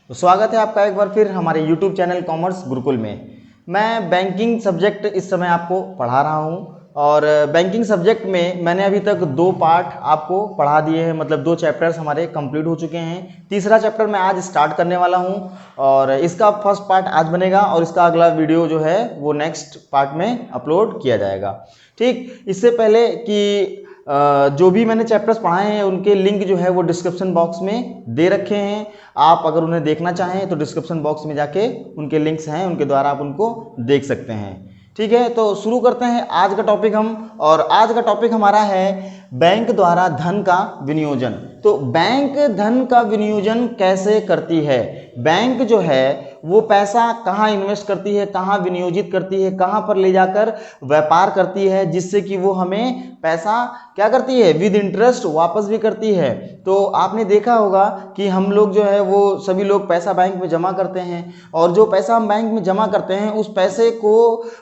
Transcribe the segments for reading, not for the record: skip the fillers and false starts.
तो स्वागत है आपका एक बार फिर हमारे YouTube चैनल कॉमर्स गुरुकुल में। मैं बैंकिंग सब्जेक्ट इस समय आपको पढ़ा रहा हूं और बैंकिंग सब्जेक्ट में मैंने अभी तक 2 पार्ट आपको पढ़ा दिए हैं, मतलब 2 चैप्टर्स हमारे कंप्लीट हो चुके हैं। तीसरा चैप्टर मैं आज स्टार्ट करने वाला हूं और इसका फर्स्ट पार्ट आज बनेगा और इसका अगला वीडियो जो है वो नेक्स्ट पार्ट में अपलोड किया जाएगा। ठीक, इससे पहले कि जो भी मैंने चैप्टर्स पढ़ाए हैं उनके लिंक जो है वो डिस्क्रिप्शन बॉक्स में दे रखे हैं। आप अगर उन्हें देखना चाहें तो डिस्क्रिप्शन बॉक्स में जाके उनके लिंक्स हैं, उनके द्वारा आप उनको देख सकते हैं। ठीक है, तो शुरू करते हैं आज का टॉपिक हम। और आज का टॉपिक हमारा है बैंक द्वारा धन का विनियोजन। तो बैंक धन का विनियोजन कैसे करती है? बैंक जो है वो पैसा कहाँ इन्वेस्ट करती है, कहाँ विनियोजित करती है, कहाँ पर ले जाकर व्यापार करती है, जिससे कि वो हमें पैसा क्या करती है, विद इंटरेस्ट वापस भी करती है। तो आपने देखा होगा कि हम लोग जो है वो सभी लोग पैसा बैंक में जमा करते हैं और जो पैसा हम बैंक में जमा करते हैं उस पैसे को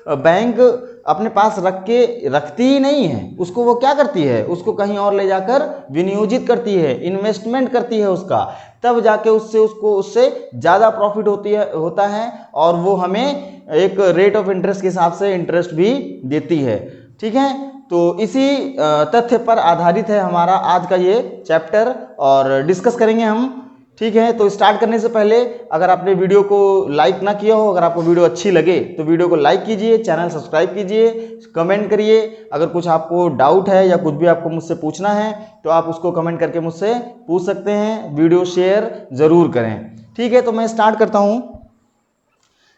बैंक अपने पास रखती ही नहीं है, उसको वो क्या करती है, उसको कहीं और ले जाकर विनियोजित करती है, इन्वेस्टमेंट करती है उसका, तब जाके उससे ज़्यादा प्रॉफिट होता है और वो हमें एक रेट ऑफ इंटरेस्ट के हिसाब से इंटरेस्ट भी देती है। ठीक है, तो इसी तथ्य पर आधारित है हमारा आज का ये चैप्टर और डिस्कस करेंगे हम। ठीक है, तो स्टार्ट करने से पहले अगर आपने वीडियो को लाइक ना किया हो, अगर आपको वीडियो अच्छी लगे तो वीडियो को लाइक कीजिए, चैनल सब्सक्राइब कीजिए, कमेंट करिए। अगर कुछ आपको डाउट है या कुछ भी आपको मुझसे पूछना है तो आप उसको कमेंट करके मुझसे पूछ सकते हैं। वीडियो शेयर ज़रूर करें। ठीक है, तो मैं स्टार्ट करता हूँ।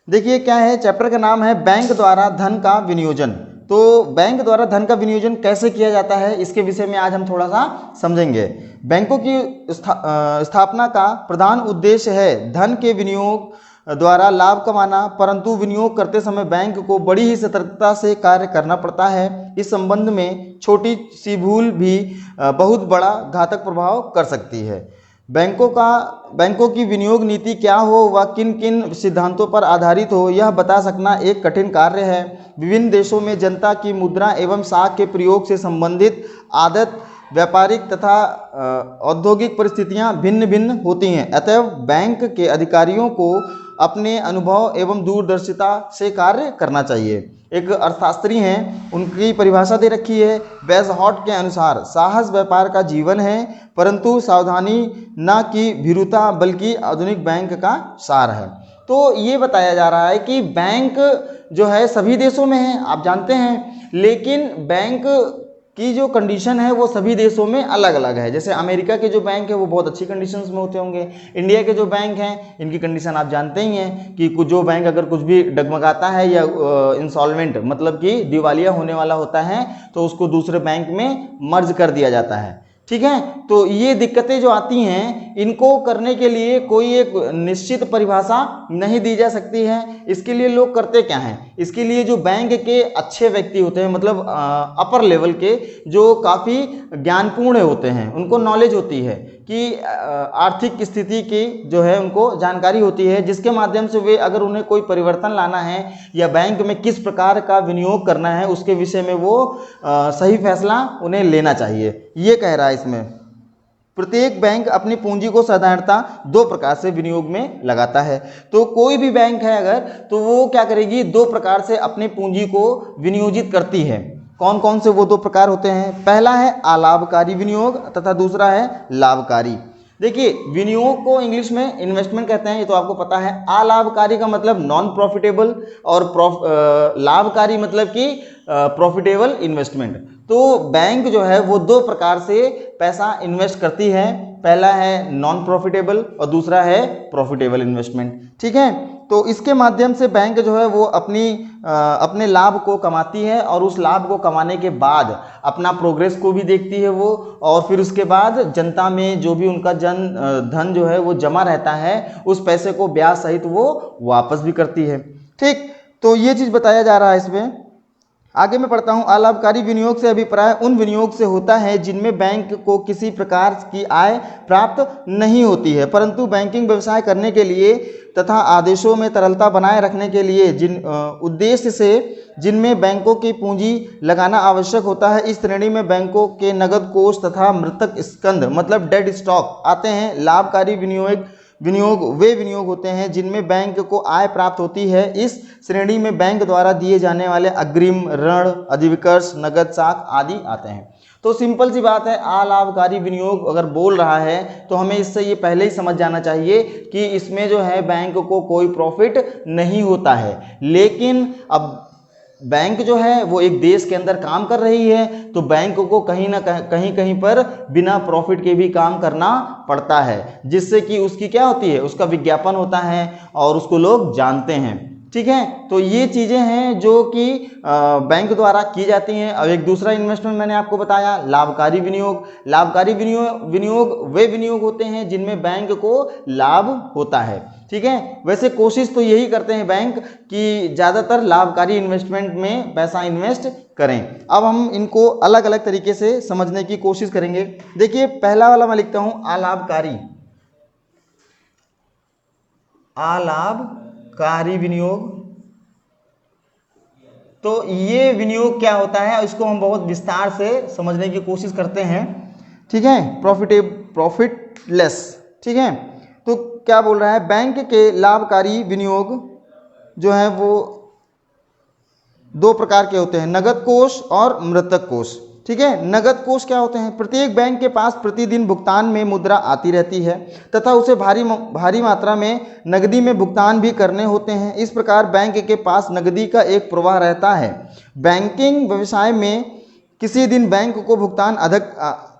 देखिए क्या है, चैप्टर का नाम है बैंक द्वारा धन का विनियोजन। तो बैंक द्वारा धन का विनियोजन कैसे किया जाता है, इसके विषय में आज हम थोड़ा सा समझेंगे। बैंकों की स्थापना का प्रधान उद्देश्य है धन के विनियोग द्वारा लाभ कमाना, परंतु विनियोग करते समय बैंक को बड़ी ही सतर्कता से कार्य करना पड़ता है। इस संबंध में छोटी सी भूल भी बहुत बड़ा घातक प्रभाव कर सकती है। बैंकों की विनियोग नीति क्या हो व किन किन सिद्धांतों पर आधारित हो, यह बता सकना एक कठिन कार्य है। विभिन्न देशों में जनता की मुद्रा एवं साख के प्रयोग से संबंधित आदत, व्यापारिक तथा औद्योगिक परिस्थितियां भिन्न भिन्न होती हैं। अतएव बैंक के अधिकारियों को अपने अनुभव एवं दूरदर्शिता से कार्य करना चाहिए। एक अर्थशास्त्री हैं, उनकी परिभाषा दे रखी है वेज़हॉट के अनुसार, साहस व्यापार का जीवन है परंतु सावधानी न कि भीरुता बल्कि आधुनिक बैंक का सार है। तो ये बताया जा रहा है कि बैंक जो है सभी देशों में है, आप जानते हैं, लेकिन बैंक की जो कंडीशन है वो सभी देशों में अलग अलग है। जैसे अमेरिका के जो बैंक है वो बहुत अच्छी कंडीशंस में होते होंगे, इंडिया के जो बैंक हैं इनकी कंडीशन आप जानते ही हैं कि जो बैंक अगर कुछ भी डगमगाता है या इंसॉल्वेंट मतलब कि दिवालिया होने वाला होता है तो उसको दूसरे बैंक में मर्ज कर दिया जाता है। ठीक है, तो ये दिक्कतें जो आती हैं इनको करने के लिए कोई एक निश्चित परिभाषा नहीं दी जा सकती है। इसके लिए लोग करते क्या हैं, इसके लिए जो बैंक के अच्छे व्यक्ति होते हैं, मतलब अपर लेवल के जो काफ़ी ज्ञानपूर्ण होते हैं, उनको नॉलेज होती है कि आर्थिक स्थिति की जो है उनको जानकारी होती है, जिसके माध्यम से वे अगर उन्हें कोई परिवर्तन लाना है या बैंक में किस प्रकार का विनियोग करना है उसके विषय में वो सही फैसला उन्हें लेना चाहिए। ये कह रहा है इसमें। प्रत्येक बैंक अपनी पूंजी को साधारणतः 2 प्रकार से विनियोग में लगाता है। तो कोई भी बैंक है अगर, तो वो क्या करेगी, 2 प्रकार से अपनी पूंजी को विनियोजित करती है। कौन कौन से वो 2 प्रकार होते हैं? पहला है अलाभकारी विनियोग तथा दूसरा है लाभकारी। देखिए, विनियोग को इंग्लिश में इन्वेस्टमेंट कहते हैं, ये तो आपको पता है। अलाभकारी का मतलब नॉन प्रॉफिटेबल और लाभकारी मतलब कि प्रॉफिटेबल इन्वेस्टमेंट। तो बैंक जो है वो 2 प्रकार से पैसा इन्वेस्ट करती है, पहला है नॉन प्रॉफिटेबल और दूसरा है प्रॉफिटेबल इन्वेस्टमेंट। ठीक है, तो इसके माध्यम से बैंक जो है वो अपने लाभ को कमाती है और उस लाभ को कमाने के बाद अपना प्रोग्रेस को भी देखती है वो, और फिर उसके बाद जनता में जो भी उनका धन जो है वो जमा रहता है उस पैसे को ब्याज सहित वो वापस भी करती है। ठीक, तो ये चीज़ बताया जा रहा है इसमें। आगे मैं पढ़ता हूँ। अलाभकारी विनियोग से अभिप्राय उन विनियोग से होता है जिनमें बैंक को किसी प्रकार की आय प्राप्त नहीं होती है, परंतु बैंकिंग व्यवसाय करने के लिए तथा आदेशों में तरलता बनाए रखने के लिए जिन उद्देश्य से जिनमें बैंकों की पूंजी लगाना आवश्यक होता है, इस श्रेणी में बैंकों के नगद कोष तथा मृतक स्कंध मतलब डेड स्टॉक आते हैं। लाभकारी विनियोग वे विनियोग होते हैं जिनमें बैंक को आय प्राप्त होती है। इस श्रेणी में बैंक द्वारा दिए जाने वाले अग्रिम, ऋण, अधिविकर्ष, नगद साख आदि आते हैं। तो सिंपल सी बात है, अलाभकारी विनियोग अगर बोल रहा है तो हमें इससे ये पहले ही समझ जाना चाहिए कि इसमें जो है बैंक को कोई प्रॉफिट नहीं होता है। लेकिन अब बैंक जो है वो एक देश के अंदर काम कर रही है, तो बैंक को कहीं ना कहीं पर बिना प्रॉफिट के भी काम करना पड़ता है, जिससे कि उसकी क्या होती है, उसका विज्ञापन होता है और उसको लोग जानते हैं। ठीक है, तो ये चीज़ें हैं जो कि बैंक द्वारा की जाती हैं। अब एक दूसरा इन्वेस्टमेंट मैंने आपको बताया, लाभकारी विनियोग। लाभकारी विनियोग वे विनियोग होते हैं जिनमें बैंक को लाभ होता है। ठीक है, वैसे कोशिश तो यही करते हैं बैंक कि ज़्यादातर लाभकारी इन्वेस्टमेंट में पैसा इन्वेस्ट करें। अब हम इनको अलग अलग तरीके से समझने की कोशिश करेंगे। देखिए, पहला वाला मैं लिखता हूँ अलाभकारी विनियोग। तो ये विनियोग क्या होता है, इसको हम बहुत विस्तार से समझने की कोशिश करते हैं। ठीक है, प्रॉफिटलेस। ठीक है, तो क्या बोल रहा है, बैंक के लाभकारी विनियोग जो है वो दो प्रकार के होते हैं, नगद कोष और मृतक कोष। ठीक है, नगद कोष क्या होते हैं, प्रत्येक बैंक के पास प्रतिदिन भुगतान में मुद्रा आती रहती है तथा उसे भारी मात्रा में नकदी में भुगतान भी करने होते हैं। इस प्रकार बैंक के पास नकदी का एक प्रवाह रहता है। बैंकिंग व्यवसाय में किसी दिन बैंक को भुगतान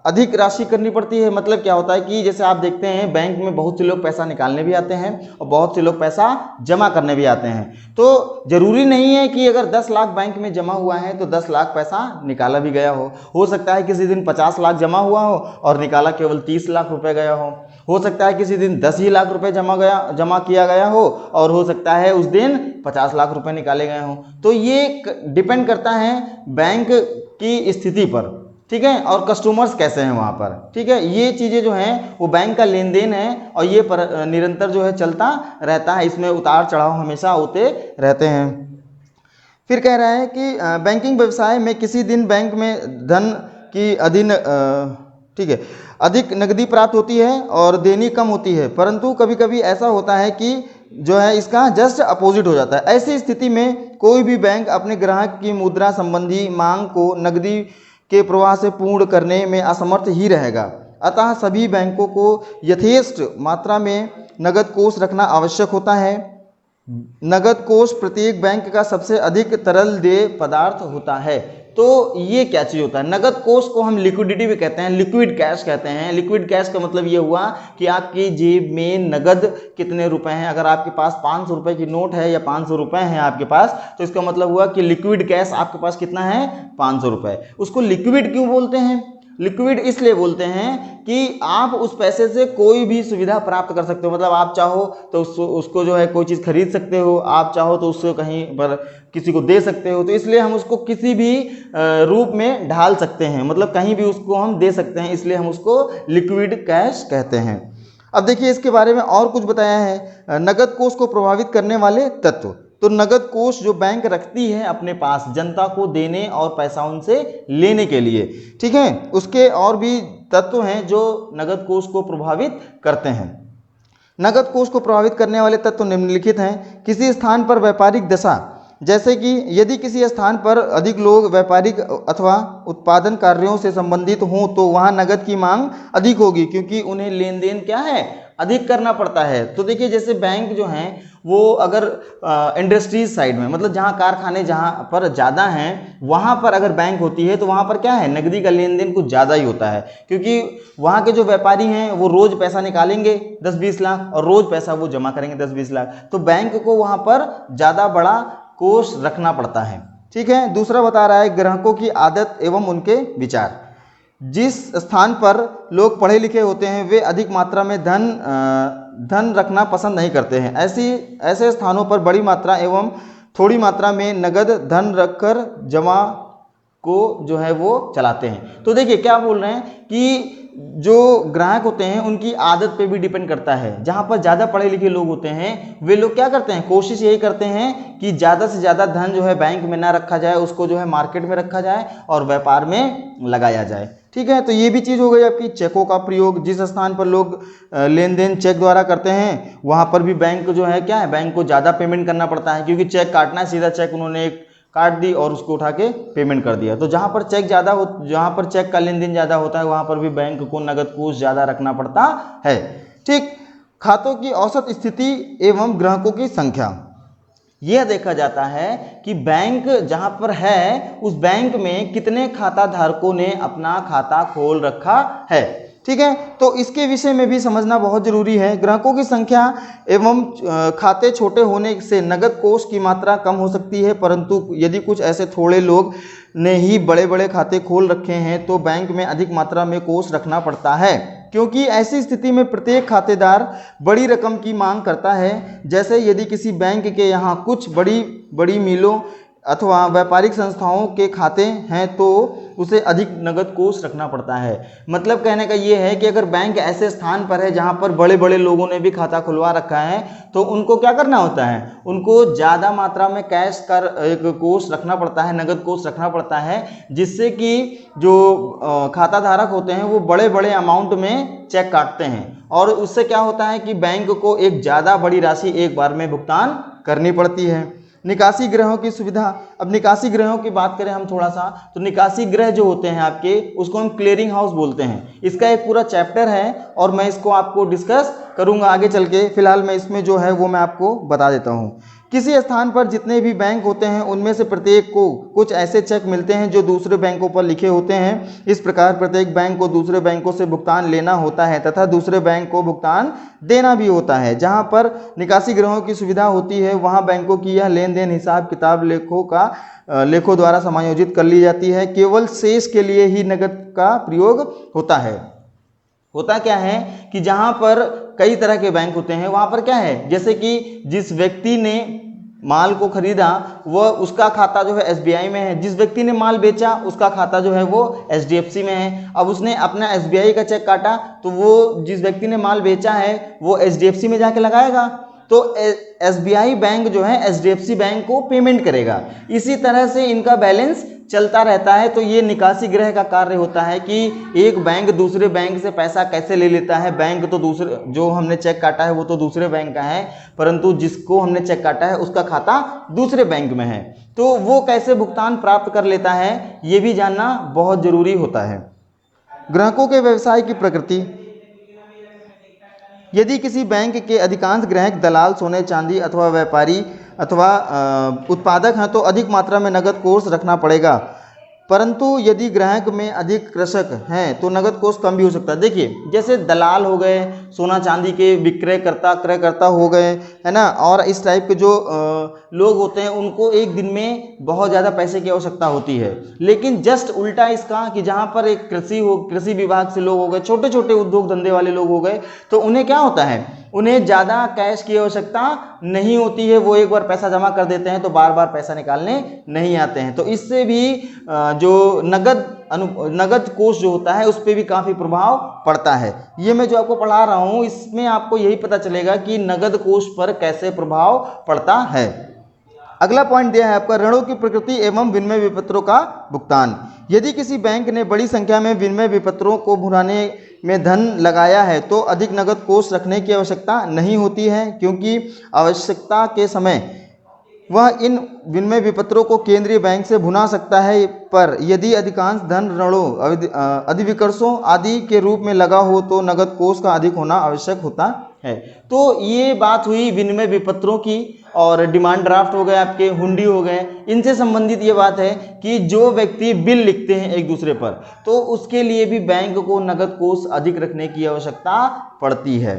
अधिक राशि करनी पड़ती है। मतलब क्या होता है कि जैसे आप देखते हैं बैंक में बहुत से लोग पैसा निकालने भी आते हैं और बहुत से लोग पैसा जमा करने भी आते हैं। तो जरूरी नहीं है कि अगर 10 लाख बैंक में जमा हुआ है तो 10 लाख पैसा निकाला भी गया हो सकता है किसी दिन 50 लाख जमा हुआ हो और निकाला केवल 30 लाख रुपए गया हो सकता है किसी दिन 10 ही लाख रुपए जमा किया गया और हो सकता है उस दिन 50 लाख रुपए निकाले गए हों। तो ये डिपेंड करता है बैंक की स्थिति पर। ठीक है, और कस्टमर्स कैसे हैं वहाँ पर। ठीक है, ये चीज़ें जो हैं वो बैंक का लेन देन है और ये निरंतर जो है चलता रहता है, इसमें उतार चढ़ाव हमेशा होते रहते हैं। फिर कह रहा है कि बैंकिंग व्यवसाय में किसी दिन बैंक में धन की अधिक नकदी प्राप्त होती है और देनी कम होती है, परंतु कभी कभी ऐसा होता है कि जो है इसका जस्ट अपोजिट हो जाता है। ऐसी स्थिति में कोई भी बैंक अपने ग्राहक की मुद्रा संबंधी मांग को नकदी के प्रवाह से पूर्ण करने में असमर्थ ही रहेगा। अतः सभी बैंकों को यथेष्ट मात्रा में नगद कोष रखना आवश्यक होता है। नगद कोष प्रत्येक बैंक का सबसे अधिक तरल देय पदार्थ होता है। तो ये क्या चीज़ होता है, नगद कोष को हम लिक्विडिटी भी कहते हैं, लिक्विड कैश कहते हैं। लिक्विड कैश का मतलब ये हुआ कि आपकी जेब में नगद कितने रुपए हैं। अगर आपके पास 500 रुपए की नोट है या 500 रुपए हैं आपके पास, तो इसका मतलब हुआ कि लिक्विड कैश आपके पास कितना है, 500 रुपए। उसको लिक्विड क्यों बोलते हैं, लिक्विड इसलिए बोलते हैं कि आप उस पैसे से कोई भी सुविधा प्राप्त कर सकते हो। मतलब आप चाहो तो उसको जो है कोई चीज़ खरीद सकते हो, आप चाहो तो उसको कहीं पर किसी को दे सकते हो। तो इसलिए हम उसको किसी भी रूप में ढाल सकते हैं, मतलब कहीं भी उसको हम दे सकते हैं, इसलिए हम उसको लिक्विड कैश कहते हैं। अब देखिए इसके बारे में और कुछ बताया है, नगद कोष को प्रभावित करने वाले तत्व। तो नगद कोष जो बैंक रखती है अपने पास जनता को देने और पैसा उनसे लेने के लिए, ठीक है, उसके और भी तत्व हैं जो नगद कोष को प्रभावित करते हैं। नगद कोष को प्रभावित करने वाले तत्व निम्नलिखित हैं। किसी स्थान पर व्यापारिक दशा, जैसे कि यदि किसी स्थान पर अधिक लोग व्यापारिक अथवा उत्पादन कार्यों से संबंधित हों तो वहाँ नगद की मांग अधिक होगी, क्योंकि उन्हें लेन देन क्या है, अधिक करना पड़ता है। तो देखिए जैसे बैंक जो हैं वो अगर इंडस्ट्रीज साइड में, मतलब जहाँ कारखाने जहाँ पर ज़्यादा हैं वहाँ पर अगर बैंक होती है तो वहाँ पर क्या है, नकदी का लेन देन कुछ ज़्यादा ही होता है, क्योंकि वहाँ के जो व्यापारी हैं वो रोज़ पैसा निकालेंगे 10-20 लाख और रोज़ पैसा वो जमा करेंगे 10-20 लाख। तो बैंक को वहाँ पर ज़्यादा बड़ा कोष रखना पड़ता है। ठीक है, दूसरा बता रहा है ग्राहकों की आदत एवं उनके विचार। जिस स्थान पर लोग पढ़े लिखे होते हैं वे अधिक मात्रा में धन रखना पसंद नहीं करते हैं। ऐसे स्थानों पर बड़ी मात्रा एवं थोड़ी मात्रा में नगद धन रखकर जमा को जो है वो चलाते हैं। तो देखिए क्या बोल रहे हैं कि जो ग्राहक होते हैं उनकी आदत पे भी डिपेंड करता है। जहाँ पर ज़्यादा पढ़े लिखे लोग होते हैं वे लोग क्या करते हैं, कोशिश यही करते हैं कि ज़्यादा से ज़्यादा धन जो है बैंक में ना रखा जाए, उसको जो है मार्केट में रखा जाए और व्यापार में लगाया जाए। ठीक है, तो ये भी चीज़ हो गई आपकी चेकों का प्रयोग। जिस स्थान पर लोग लेन देन चेक द्वारा करते हैं वहाँ पर भी बैंक जो है क्या है, बैंक को ज़्यादा पेमेंट करना पड़ता है, क्योंकि चेक काटना है, सीधा चेक उन्होंने एक काट दी और उसको उठा के पेमेंट कर दिया। तो जहाँ पर चेक ज़्यादा हो, जहाँ पर चेक का लेन देन ज़्यादा होता है वहाँ पर भी बैंक को नगद कोष ज़्यादा रखना पड़ता है। ठीक, खातों की औसत स्थिति एवं ग्राहकों की संख्या, यह देखा जाता है कि बैंक जहां पर है उस बैंक में कितने खाता धारकों ने अपना खाता खोल रखा है। ठीक है, तो इसके विषय में भी समझना बहुत जरूरी है। ग्राहकों की संख्या एवं खाते छोटे होने से नगद कोष की मात्रा कम हो सकती है, परंतु यदि कुछ ऐसे थोड़े लोग ने ही बड़े बड़े खाते खोल रखे हैं तो बैंक में अधिक मात्रा में कोष रखना पड़ता है, क्योंकि ऐसी स्थिति में प्रत्येक खातेदार बड़ी रकम की मांग करता है। जैसे यदि किसी बैंक के यहाँ कुछ बड़ी बड़ी मिलों अथवा व्यापारिक संस्थाओं के खाते हैं तो उसे अधिक नगद कोष रखना पड़ता है। मतलब कहने का ये है कि अगर बैंक ऐसे स्थान पर है जहाँ पर बड़े बड़े लोगों ने भी खाता खुलवा रखा है तो उनको क्या करना होता है, उनको ज़्यादा मात्रा में कैश का एक कोष रखना पड़ता है, नगद कोष रखना पड़ता है, जिससे कि जो खाता धारक होते हैं वो बड़े बड़े अमाउंट में चेक काटते हैं और उससे क्या होता है कि बैंक को एक ज़्यादा बड़ी राशि एक बार में भुगतान करनी पड़ती है। निकासी गृहों की सुविधा, अब निकासी गृहों की बात करें हम थोड़ा सा, तो निकासी गृह जो होते हैं आपके उसको हम क्लियरिंग हाउस बोलते हैं। इसका एक पूरा चैप्टर है और मैं इसको आपको डिस्कस करूंगा आगे चल के। फिलहाल मैं इसमें जो है वो मैं आपको बता देता हूँ। किसी स्थान पर जितने भी बैंक होते हैं उनमें से प्रत्येक को कुछ ऐसे चेक मिलते हैं जो दूसरे बैंकों पर लिखे होते हैं। इस प्रकार प्रत्येक बैंक को दूसरे बैंकों से भुगतान लेना होता है तथा दूसरे बैंक को भुगतान देना भी होता है। जहां पर निकासी गृहों की सुविधा होती है वहां बैंकों की यह लेन देन हिसाब किताब लेखों द्वारा समायोजित कर ली जाती है। केवल शेष के लिए ही नकद का प्रयोग होता है। होता क्या है कि जहां पर कई तरह के बैंक होते हैं वहां पर क्या है, जैसे कि जिस व्यक्ति ने माल को खरीदा वह उसका खाता जो है एसबीआई में है, जिस व्यक्ति ने माल बेचा उसका खाता जो है वो एचडीएफसी में है। अब उसने अपना एसबीआई का चेक काटा तो वो जिस व्यक्ति ने माल बेचा है वो एचडीएफसी में जाके लगाएगा, तो एसबीआई बैंक जो है एचडीएफसी बैंक को पेमेंट करेगा। इसी तरह से इनका बैलेंस चलता रहता है। तो ये निकासी गृह का कार्य होता है कि एक बैंक दूसरे बैंक से पैसा कैसे ले लेता है। बैंक तो दूसरे, जो हमने चेक काटा है वो तो दूसरे बैंक का है, परंतु जिसको हमने चेक काटा है उसका खाता दूसरे बैंक में है, तो वो कैसे भुगतान प्राप्त कर लेता है ये भी जानना बहुत जरूरी होता है। ग्राहकों के व्यवसाय की प्रकृति, यदि किसी बैंक के अधिकांश ग्राहक दलाल, सोने चांदी अथवा व्यापारी अथवा उत्पादक हैं तो अधिक मात्रा में नगद कोष रखना पड़ेगा, परंतु यदि ग्राहक में अधिक कृषक हैं तो नगद कोष कम भी हो सकता है। देखिए जैसे दलाल हो गए, सोना चांदी के क्रयकर्ता हो गए, है ना, और इस टाइप के जो लोग होते हैं उनको एक दिन में बहुत ज़्यादा पैसे की आवश्यकता होती है। लेकिन जस्ट उल्टा इसका कि जहाँ पर एक कृषि विभाग से लोग हो गए, छोटे छोटे उद्योग धंधे वाले लोग हो गए, तो उन्हें क्या होता है, उन्हें ज़्यादा कैश की आवश्यकता नहीं होती है। वो एक बार पैसा जमा कर देते हैं तो बार बार पैसा निकालने नहीं आते हैं। तो इससे भी जो नगद कोष जो होता है उस पर भी काफ़ी प्रभाव पड़ता है। ये मैं जो आपको पढ़ा रहा हूँ इसमें आपको यही पता चलेगा कि नगद कोष पर कैसे प्रभाव पड़ता है। अगला पॉइंट दिया है आपका ऋणों की प्रकृति एवं विनिमय विपत्रों का भुगतान। यदि किसी बैंक ने बड़ी संख्या में विनिमय विपत्रों को भुनाने में धन लगाया है तो अधिक नगद कोष रखने की आवश्यकता नहीं होती है, क्योंकि आवश्यकता के समय वह इन विनिमय विपत्रों को केंद्रीय बैंक से भुना सकता है। पर यदि अधिकांश धन ऋणों, अधिविकर्षों आदि के रूप में लगा हो तो नगद कोष का अधिक होना आवश्यक होता है। तो ये बात हुई विनिमय विपत्रों की। और डिमांड ड्राफ्ट हो गए, आपके हुंडी हो गए, इनसे संबंधित ये बात है कि जो व्यक्ति बिल लिखते हैं एक दूसरे पर तो उसके लिए भी बैंक को नगद कोष अधिक रखने की आवश्यकता पड़ती है।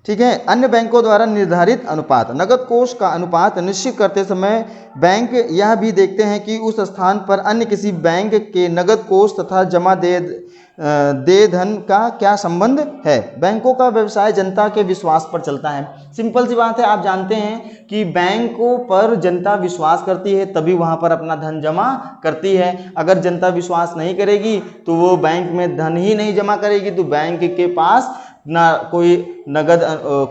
ठीक है। अन्य बैंकों द्वारा निर्धारित अनुपात, नगद कोष का अनुपात निश्चित करते समय बैंक यह भी देखते हैं कि उस स्थान पर अन्य किसी बैंक के नगद कोष तथा जमा दे धन का क्या संबंध है। बैंकों का व्यवसाय जनता के विश्वास पर चलता है। सिंपल सी बात है, आप जानते हैं कि बैंकों पर जनता विश्वास करती है तभी वहां पर अपना धन जमा करती है। अगर जनता विश्वास नहीं करेगी तो वो बैंक में धन ही नहीं जमा करेगी, तो बैंक के पास ना कोई नगद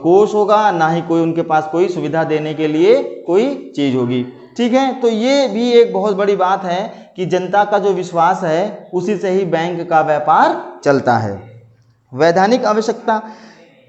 कोष होगा, ना ही कोई उनके पास कोई सुविधा देने के लिए कोई चीज होगी। ठीक है, तो ये भी एक बहुत बड़ी बात है कि जनता का जो विश्वास है उसी से ही बैंक का व्यापार चलता है। वैधानिक आवश्यकता,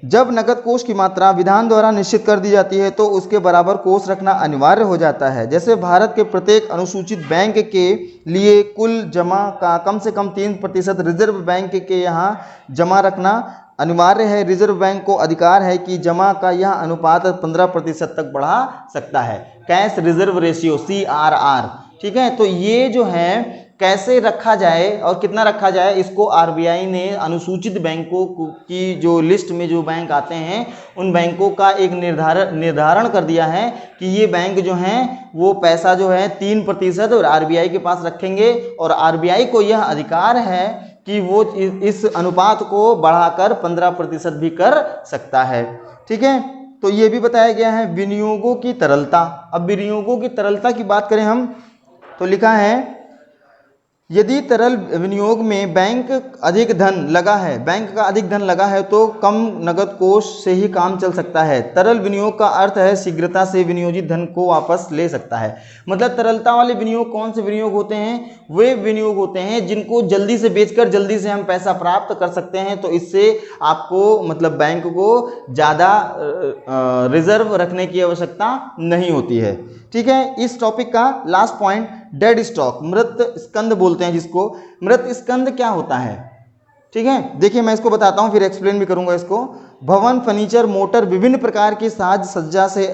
जब नकद कोष की मात्रा विधान द्वारा निश्चित कर दी जाती है तो उसके बराबर कोष रखना अनिवार्य हो जाता है। जैसे भारत के प्रत्येक अनुसूचित बैंक के लिए कुल जमा का कम से कम 3% रिजर्व बैंक के यहाँ जमा रखना अनिवार्य है। रिजर्व बैंक को अधिकार है कि जमा का यह अनुपात 15% तक बढ़ा सकता है। कैश रिजर्व रेशियो CRR, ठीक है, तो ये जो है कैसे रखा जाए और कितना रखा जाए, इसको RBI ने अनुसूचित बैंकों की जो लिस्ट में जो बैंक आते हैं उन बैंकों का एक निर्धारण कर दिया है कि ये बैंक जो हैं वो पैसा जो है 3% और RBI के पास रखेंगे और RBI को यह अधिकार है कि वो इस अनुपात को बढ़ाकर 15% भी कर सकता है। ठीक है, तो ये भी बताया गया है। विनियोगों की तरलता, अब विनियोगों की तरलता की बात करें हम तो लिखा है यदि तरल विनियोग में बैंक का अधिक धन लगा है तो कम नगद कोष से ही काम चल सकता है। तरल विनियोग का अर्थ है शीघ्रता से विनियोजित धन को वापस ले सकता है। मतलब तरलता वाले विनियोग कौन से विनियोग होते हैं? वे विनियोग होते हैं जिनको जल्दी से बेचकर जल्दी से हम पैसा प्राप्त कर सकते हैं। तो इससे आपको मतलब बैंक को ज़्यादा रिजर्व रखने की आवश्यकता नहीं होती है। ठीक है, इस टॉपिक का लास्ट पॉइंट डेड स्टॉक, मृत स्कंद बोलते हैं जिसको। मृत स्कंद क्या होता है? ठीक है, देखिए मैं इसको बताता हूँ फिर एक्सप्लेन भी करूंगा इसको। भवन, फर्नीचर, मोटर, विभिन्न प्रकार की साज सज्जा से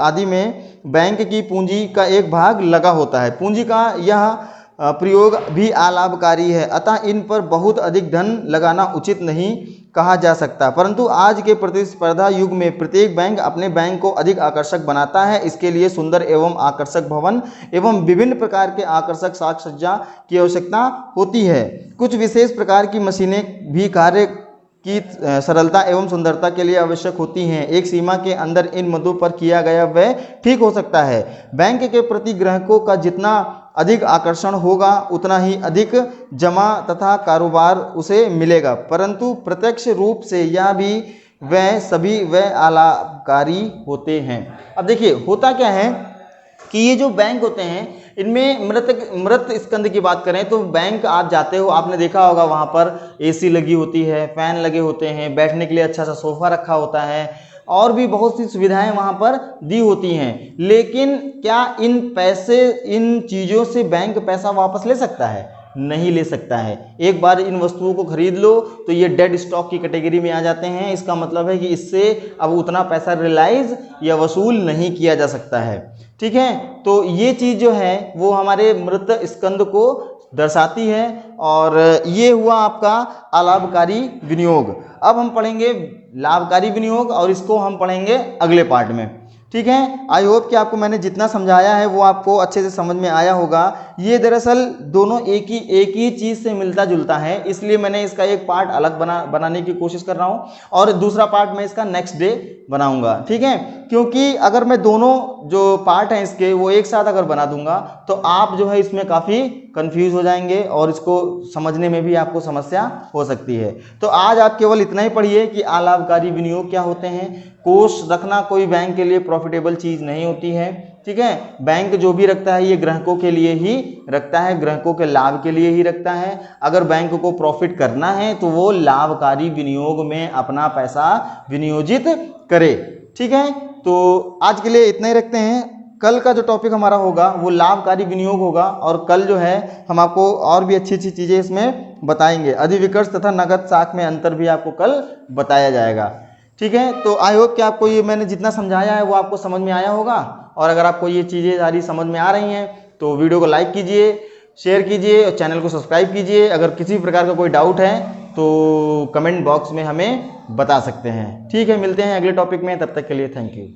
आदि में बैंक की पूंजी का एक भाग लगा होता है। पूंजी का यह प्रयोग भी अलाभकारी है, अतः इन पर बहुत अधिक धन लगाना उचित नहीं कहा जा सकता। परंतु आज के प्रतिस्पर्धा युग में प्रत्येक बैंक अपने बैंक को अधिक आकर्षक बनाता है। इसके लिए सुंदर एवं आकर्षक भवन एवं विभिन्न प्रकार के आकर्षक साज सज्जा की आवश्यकता होती है। कुछ विशेष प्रकार की मशीनें भी कार्य की सरलता एवं सुंदरता के लिए आवश्यक होती हैं। एक सीमा के अंदर इन मदों पर किया गया वह ठीक हो सकता है। बैंक के प्रति ग्राहकों का जितना अधिक आकर्षण होगा उतना ही अधिक जमा तथा कारोबार उसे मिलेगा, परंतु प्रत्यक्ष रूप से यह भी वह सभी वह अलाभकारी होते हैं। अब देखिए होता क्या है कि ये जो बैंक होते हैं इनमें मृत स्कंद की बात करें तो बैंक आप जाते हो, आपने देखा होगा वहाँ पर AC लगी होती है, फैन लगे होते हैं, बैठने के लिए अच्छा सा सोफा रखा होता है और भी बहुत सी सुविधाएं वहाँ पर दी होती हैं। लेकिन क्या इन चीज़ों से बैंक पैसा वापस ले सकता है? नहीं ले सकता है। एक बार इन वस्तुओं को खरीद लो तो ये डेड स्टॉक की कैटेगरी में आ जाते हैं। इसका मतलब है कि इससे अब उतना पैसा रिलाइज या वसूल नहीं किया जा सकता है। ठीक है, तो ये चीज़ जो है वो हमारे मृत स्कंद को दर्शाती है और ये हुआ आपका अलाभकारी विनियोग। अब हम पढ़ेंगे लाभकारी विनियोग और इसको हम पढ़ेंगे अगले पार्ट में। ठीक है, आई होप कि आपको मैंने जितना समझाया है वो आपको अच्छे से समझ में आया होगा। ये दरअसल दोनों एक ही चीज़ से मिलता जुलता है, इसलिए मैंने इसका एक पार्ट अलग बनाने की कोशिश कर रहा हूँ और दूसरा पार्ट मैं इसका नेक्स्ट डे बनाऊंगा। ठीक है, क्योंकि अगर मैं दोनों जो पार्ट हैं इसके वो एक साथ अगर बना दूंगा तो आप जो है इसमें काफ़ी कंफ्यूज हो जाएंगे और इसको समझने में भी आपको समस्या हो सकती है। तो आज आप केवल इतना ही पढ़िए कि अलाभकारी विनियोग क्या होते हैं। कोष रखना कोई बैंक के लिए प्रॉफिटेबल चीज़ नहीं होती है। ठीक है, बैंक जो भी रखता है ये ग्राहकों के लिए ही रखता है, ग्राहकों के लाभ के लिए ही रखता है। अगर बैंक को प्रॉफिट करना है तो वो लाभकारी विनियोग में अपना पैसा विनियोजित करे। ठीक है, तो आज के लिए इतना ही रखते हैं। कल का जो टॉपिक हमारा होगा वो लाभकारी विनियोग होगा और कल जो है हम आपको और भी अच्छी अच्छी चीज़ें इसमें बताएंगे। अधिविकर्ष तथा नगद साख में अंतर भी आपको कल बताया जाएगा। ठीक है, तो आई होप कि आपको ये मैंने जितना समझाया है वो आपको समझ में आया होगा और अगर आपको ये चीज़ें सारी समझ में आ रही हैं तो वीडियो को लाइक कीजिए, शेयर कीजिए और चैनल को सब्सक्राइब कीजिए। अगर किसी प्रकार का कोई डाउट है तो कमेंट बॉक्स में हमें बता सकते हैं। ठीक है, मिलते हैं अगले टॉपिक में, तब तक के लिए थैंक यू।